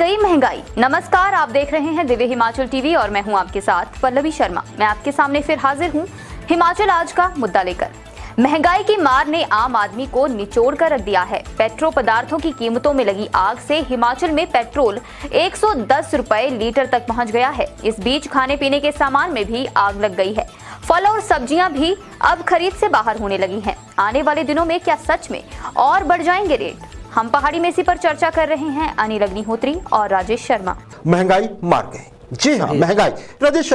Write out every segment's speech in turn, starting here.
गई महंगाई। नमस्कार, आप देख रहे हैं दिव्य हिमाचल टीवी और मैं हूं आपके साथ पल्लवी शर्मा। मैं आपके सामने फिर हाजिर हूं हिमाचल आज का मुद्दा लेकर। महंगाई की मार ने आम आदमी को निचोड़ कर रख दिया है। पेट्रोल पदार्थों की कीमतों में लगी आग से हिमाचल में पेट्रोल 110 रुपए लीटर तक पहुंच गया है। इस बीच खाने पीने के सामान में भी आग लग गई है। फल और सब्जियां भी अब खरीद से बाहर होने लगी हैं। आने वाले दिनों में क्या सच में और बढ़ जाएंगे रेट? हम पहाड़ी में इसी पर चर्चा कर रहे हैं अनिल अग्निहोत्री और राजेश शर्मा। महंगाई मार गई। जी हाँ, महंगाई। राजेश,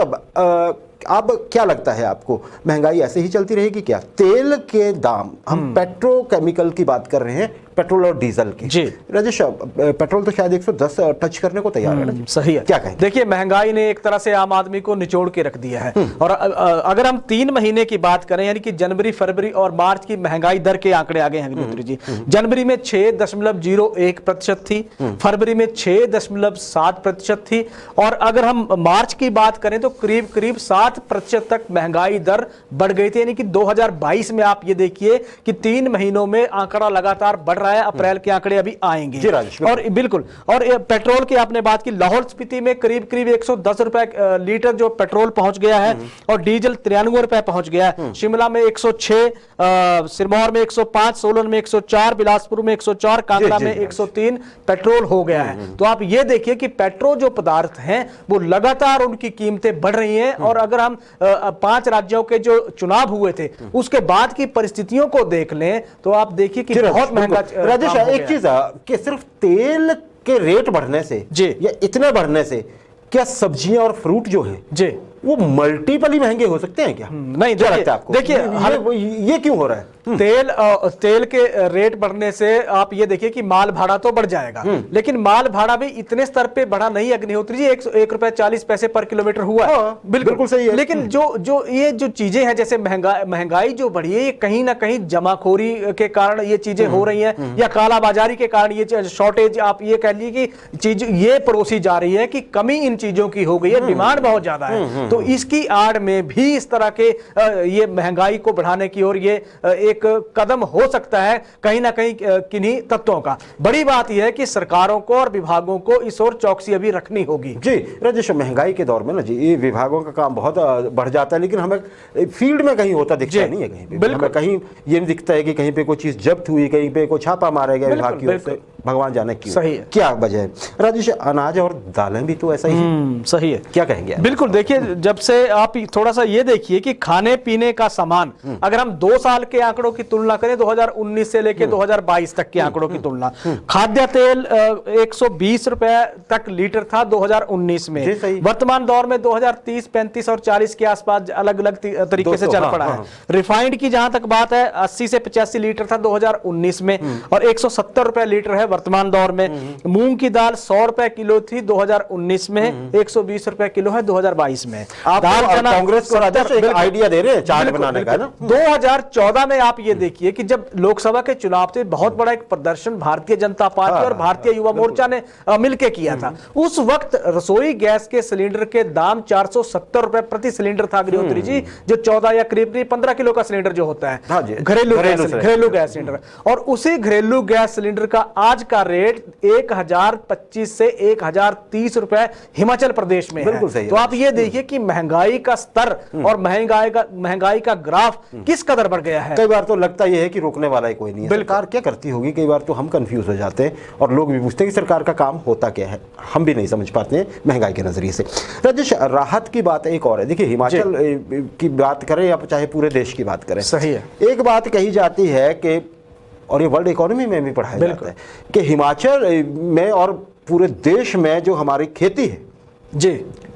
अब क्या लगता है आपको, महंगाई ऐसे ही चलती रहेगी क्या? तेल के दाम, हम पेट्रोकेमिकल की बात कर रहे हैं, पेट्रोल और डीजल की। जी राजेश, पेट्रोल तो शायद 110 टच करने को तैयार है ना? सही है। क्या कहें? देखिए, महंगाई ने एक तरह से आम आदमी को निचोड़ के रख दिया है। और अगर हम 3 महीने की बात करें, यानी कि जनवरी, फरवरी और मार्च की महंगाई दर के आंकड़े आ गए हैं अग्निहोत्री जी। जनवरी में 6.01% थी, फरवरी में 6.7% थी, और अगर हम मार्च की बात करें तो करीब करीब 7% तक महंगाई दर बढ़ गई थी। यानी कि 2022 में आप ये देखिए कि 3 महीनों में आंकड़ा लगातार बढ़ रहा है। अप्रैल के आंकड़े अभी आएंगे। और बिल्कुल, और पेट्रोल की आपने बात की, लाहौल स्पीति में करीब करीब 110 रुपए लीटर जो पेट्रोल पहुंच गया है, और डीजल 93 रुपए पहुंच गया है। शिमला में 106, सिरमौर में 105, सोलन में 104, बिलासपुर में 104, कांगड़ा में 103 पेट्रोल हो गया है। तो आप ये देखिए कि पेट्रोल जो पदार्थ हैं वो लगातार उनकी कीमतें बढ़ रही हैं। और अगर हम 5 राज्यों के जो चुनाव हुए थे उसके बाद की परिस्थितियों को देख लें तो आप देखिए कि बहुत महंगा। राजेश, एक चीज कि सिर्फ तेल के रेट बढ़ने से या इतने बढ़ने से क्या सब्जियां और फ्रूट जो है जी वो मल्टीपली महंगे हो सकते हैं क्या? नहीं, क्या लगता है आपको? देखिए, ये क्यों हो रहा है? तेल के रेट बढ़ने से आप ये देखिए कि माल भाड़ा तो बढ़ जाएगा, लेकिन माल भाड़ा भी इतने स्तर पे बढ़ा नहीं अग्निहोत्री जी। 1 रुपए 40 पैसे पर किलोमीटर हुआ है। बिल्कुल सही है। लेकिन ये जो चीजें हैं, जैसे महंगाई जो बढ़ी है, ये कहीं ना कहीं जमाखोरी के कारण ये चीजें हो रही हैं, या कालाबाजारी के कारण ये शॉर्टेज, आप ये कह लीजिए कि चीज ये परोसी जा रही है कि कमी इन चीजों की हो गई है, डिमांड बहुत ज्यादा है। तो इसकी आड़ में भी इस तरह के ये महंगाई को बढ़ाने की ओर ये एक कदम हो सकता है कहीं ना कहीं किन्हीं तत्वों का। बड़ी बात यह है कि सरकारों को और विभागों को इस ओर चौकसी अभी रखनी होगी। जी राजेश, महंगाई के दौर में ना जी ये विभागों का काम बहुत बढ़ जाता है, लेकिन हमें फील्ड में कहीं होता दिखता नहीं है। कहीं पे हमें कहीं ये नहीं दिखता है कि कहीं पे कोई चीज जब्त हुई, कहीं पे कोई छापा मारा गया विभाग की ओर से। भगवान जाने क्यों, सही है, क्या वजह है? राजेश, अनाज और दालें भी तो ऐसा ही सही है, क्या कहेंगे? बिल्कुल। देखिए, जब से आप थोड़ा सा ये देखिए कि खाने पीने का सामान, अगर हम 2 साल के आंकड़ों की तुलना करें, 2019 से लेकर 2022 तक के आंकड़ों की तुलना, खाद्य तेल 120 रुपए तक लीटर था 2019 में। वर्तमान दौर में 2030, 35 और 40 के आसपास अलग अलग तरीके से चल पड़ा है। रिफाइंड की जहां तक बात है, 80 से 85 लीटर था 2019 में, और 170 रुपए लीटर है वर्तमान दौर में। मूंग की दाल 100 रुपए किलो थी 2019 में, 120 रुपए किलो है 2022 में। आप कांग्रेस को राजेश एक आइडिया दे रहे हैं चार्ट बनाने का ना? 2014 में आप ये देखिए कि जब लोकसभा के चुनाव थे, बहुत बड़ा एक प्रदर्शन भारतीय जनता पार्टी और भारतीय युवा मोर्चा ने मिलकर किया था। उस वक्त रसोई गैस के सिलेंडर के दाम 470 रुपए प्रति सिलेंडर था अग्निहोत्री जी, जो 14 या करीब 15 किलो का सिलेंडर जो होता है, घरेलू गैस सिलेंडर। और उसी घरेलू गैस सिलेंडर का आज का रेट 1025 से 1030 रुपए हिमाचल प्रदेश में है। तो आप ये देखिए कि महंगाई का स्तर और महंगाई का ग्राफ किस कदर बढ़ गया है। कई बार तो लगता यह है कि रोकने वाला ही कोई नहीं है। सरकार क्या करती होगी? कई बार तो हम कंफ्यूज हो जाते हैं और लोग भी पूछते हैं कि सरकार का काम होता क्या है, हम भी नहीं समझ पाते हैं महंगाई के नजरिए से। राजेश, राहत की बात एक और है। देखिए, हिमाचल की बात करें या चाहे पूरे देश की बात करें, सही है, एक बात कही जाती है कि, और ये वर्ल्ड इकोनॉमी में भी पढ़ाया जाता है कि हिमाचल में और पूरे देश में जो हमारी खेती है जी,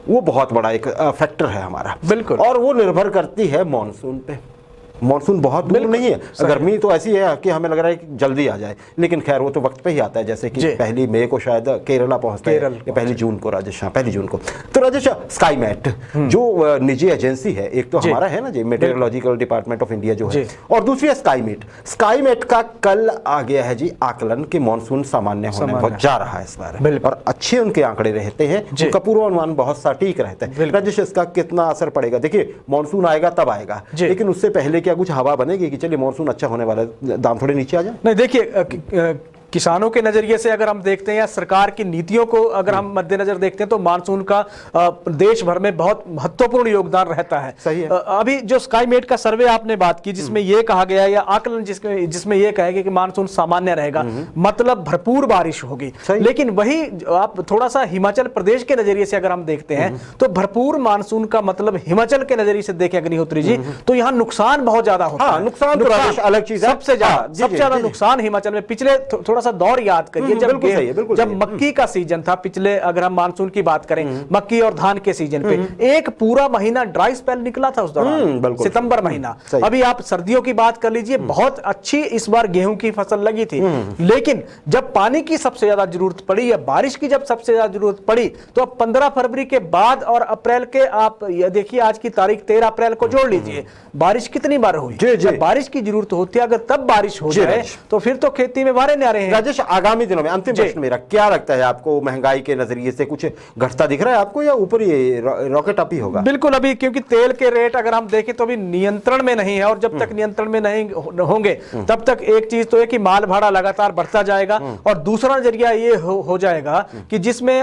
वो बहुत बड़ा एक फैक्टर है हमारा। बिल्कुल। और वो निर्भर करती है मॉनसून पे। मानसून बहुत दूर नहीं है। गर्मी तो ऐसी है कि हमें लग रहा है कि जल्दी आ जाए, लेकिन खैर वो तो वक्त पे ही आता है। जैसे कि 1 मई को शायद केरला पहुंचता है, या 1 जून को राजेश, 1 जून को। तो राजेश, स्काईमेट जो निजी एजेंसी है, एक तो हमारा है ना जी मेट्रोलॉजिकल डिपार्टमेंट ऑफ इंडिया जो है, और दूसरी है स्काईमेट का कल आ गया है जी आकलन कि मानसून सामान्य होने जा रहा है इस बार, और अच्छे उनके आंकड़े रहते हैं, उनका पूर्वानुमान बहुत सटीक रहता है। राजेश, इसका कितना असर पड़ेगा? देखिए, मानसून आएगा तब आएगा, लेकिन उससे पहले क्या कुछ हवा बनेगी कि चलिए मानसून अच्छा होने वाला है, दाम थोड़े नीचे आ जाए? नहीं, देखिए किसानों के नजरिए से अगर हम देखते हैं या सरकार की नीतियों को अगर हम मद्देनजर देखते हैं तो मानसून का देश भर में बहुत महत्वपूर्ण योगदान रहता है। सही है। अभी जो स्काईमेट का सर्वे आपने बात की जिसमें यह कहा गया है या आकलन जिसमें यह कहा गया कि मानसून सामान्य रहेगा, मतलब भरपूर बारिश होगी। लेकिन वही आप थोड़ा सा हिमाचल प्रदेश के नजरिए से अगर हम देखते हैं तो भरपूर मानसून का मतलब हिमाचल के नजरिए से देखें अग्निहोत्री जी तो यहाँ नुकसान बहुत ज्यादा होता है। नुकसान अलग चीज है। सबसे ज्यादा नुकसान हिमाचल में पिछले थोड़ा सा दौर याद करिए जब मक्की का सीजन था, पिछले अगर हम मानसून की बात करें मक्की और धान के सीजन पे एक पूरा महीना ड्राई स्पेल निकला था उस दौरान, सितंबर महीना। अभी आप सर्दियों की बात कर लीजिए, बहुत अच्छी इस बार गेहूं की फसल लगी थी, लेकिन जब पानी की सबसे ज्यादा जरूरत पड़ी या बारिश की जब सबसे ज्यादा जरूरत पड़ी तो अब 15 फरवरी के बाद और अप्रैल के आप देखिए आज की तारीख 13 अप्रैल को जोड़ लीजिए, बारिश कितनी बार हुई। जब बारिश की जरूरत होती है अगर तब बारिश हो जाए तो फिर तो खेती में वारे न्यारे हैं। राजेश, आगामी दिनों में अंतिम प्रश्न मेरा, क्या लगता है आपको महंगाई के नजरिए से कुछ घटता दिख रहा है आपको या ऊपर ही रॉकेट अप ही होगा? बिल्कुल, अभी क्योंकि तेल के रेट अगर हम देखें तो अभी नियंत्रण में नहीं है और जब तक नियंत्रण में नहीं होंगे तब तक एक चीज तो है कि माल भाड़ा लगातार बढ़ता जाएगा और दूसरा नजरिया ये हो जाएगा कि जिसमें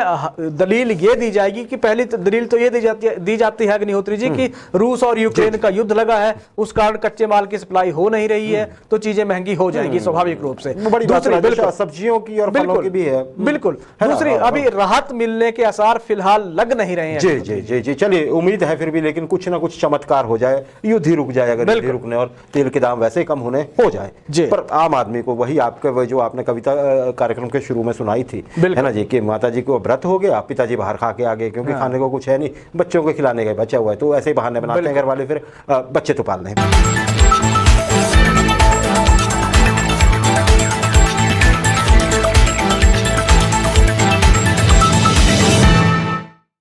दलील ये दी जाएगी कि पहली दलील तो ये दी जाती है अग्निहोत्री जी कि रूस और यूक्रेन का युद्ध लगा है, उस कारण कच्चे माल की सप्लाई हो नहीं रही है तो चीजें महंगी हो जाएगी स्वाभाविक रूप से। दूसरी सब्जियों की और फलों की भी है। बिल्कुल, दूसरी अभी राहत मिलने के आसार फिलहाल लग नहीं रहे हैं। जी जी जी जी, चलिए उम्मीद है फिर भी, लेकिन कुछ ना कुछ चमत्कार हो जाए, युद्ध ही रुक जाए, अगर युद्ध रुकने और तेल के दाम वैसे ही कम होने हो जाए। पर आम आदमी को वही आपके वही जो आपने कविता कार्यक्रम के शुरू में सुनाई थी है ना जी, कि माता जी को व्रत हो गया, पिताजी बाहर खा के आ गए क्योंकि खाने को कुछ है नहीं, बच्चों को खिलाने का बचा हुआ है, तो ऐसे ही बहाने बनाते हैं घर वाले, फिर बच्चे तो पालने हैं।